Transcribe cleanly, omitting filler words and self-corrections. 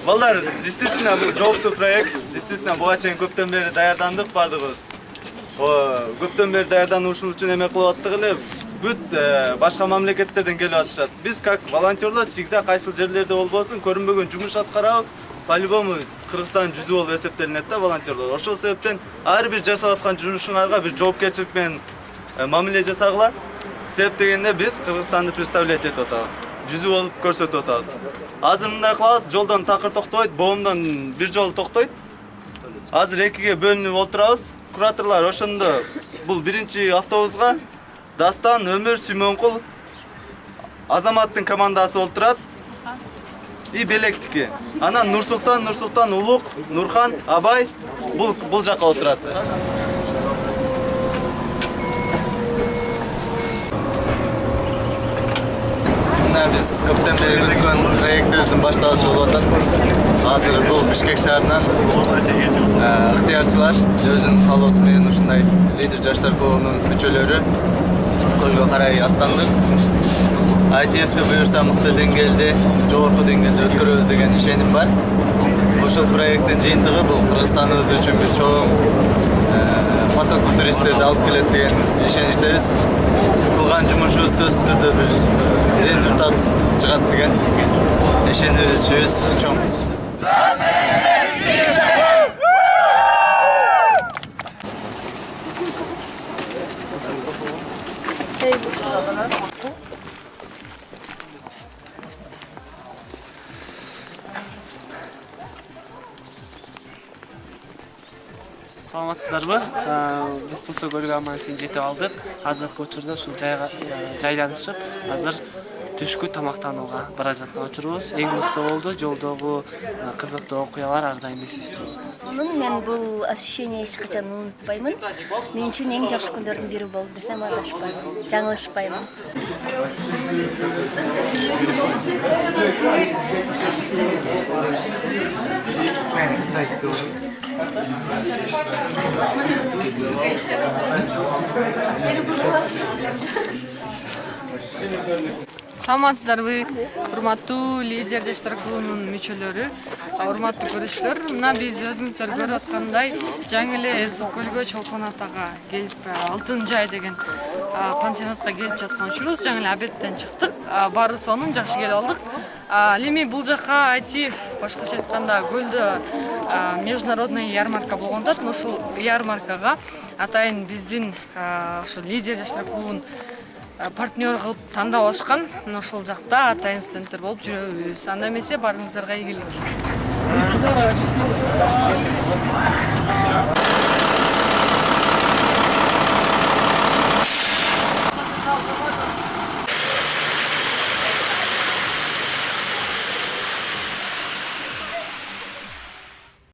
Балдар, действительно бул жооптуу проект. Действительно буга чейин көптөн бери даярдандык бардыгыбыз. Көптөн бери даярдануушубуз үчүн эме кылып аттык эле бүт башка мамлекеттерден келип атышат. Биз как волонтерлор всегда кайсыл жерлерде болбосун көрүнбөгөн жумуш аткарабыз. По-любому Кыргызстан жүзү болуп эсептелинет да волонтерлор. Ошол себептен ар бир жасап аткан жумушуңарга бир жоопкерчилик менен мамиле жасагыла. Себеп дегенде биз Кыргызстанды представлять этип атабыз. Жүзү болуп көрсөтүп атабыз. Азыр мындай кылабыз, жолдон такыр токтойт, боомдон бир жолу токтойт. Азыр экиге бөлүнүп отурабыз. Кураторлор ошондо бул биринчи автобуска Дастан, Өмүр, Сүймөнкул, Азаматтын командасы отурат. И белектики. Анан Нурсултан, Улук, Нурхан, Абай бул жакка отурат. Биз көптөн бери күткөн проектибиздин башталышы болуп атат. Азыр бул Бишкек шаарынан ыктыярчылар өзүнүн каалоосу менен ушундай лидер жаштар клубунун мүчөлөрү көлгө карай аттандык. ITF'ти буюрса мыкты деңгээлде, жогорку деңгээлде өткөрөбүз деген ишеним бар. Ушул проекттин жыйынтыгы бул Кыргызстаныбыз үчүн бир чоң поток туристтерди алып келет деген ишеничтебиз. Кылган жумушубуз сөзсүз түрдө бир результат чыгат деген ишеничибиз чоң. Саламатсыздарбы? Биз болсо көлгө аман эсен жетип алдык. Азыркы учурда ушул жайланышып, азыр түшкү тамактанууга бара жаткан учурубуз. Эң мыкты болду, жолдогу кызыктуу окуялар ар дайым эсибизде болот. Мен бул ощущение эч качан унутпаймын. Мен үчүн эң жакшы күндөрдүн бири болду десем адашпайм, жаңылышпаймын. Саламатсыздарбы, урматтуу лидер жаштар клубунун мүчөлөрү, урматтуу көрүүчүлөр. Мына биз өзүңүздөр көрүп аткандай жаңы эле Ысык көлгө Чолпон атага келип, Алтын жай деген пансионатка келип жаткан учурубуз. Жаңы эле обедтен чыктык, баары сонун жакшы келип алдык. Эми бул жакка айтиев, башкача айтканда көлдө международный ярмарка болгондон, ушул ярмаркага атайын биздин ошо лидер жаштар клубун партнер кылып тандап алышкан. Ошол жакта атайын стендтер болуп жүрөбүз. Анда эмесе барыңыздарга ийгилик.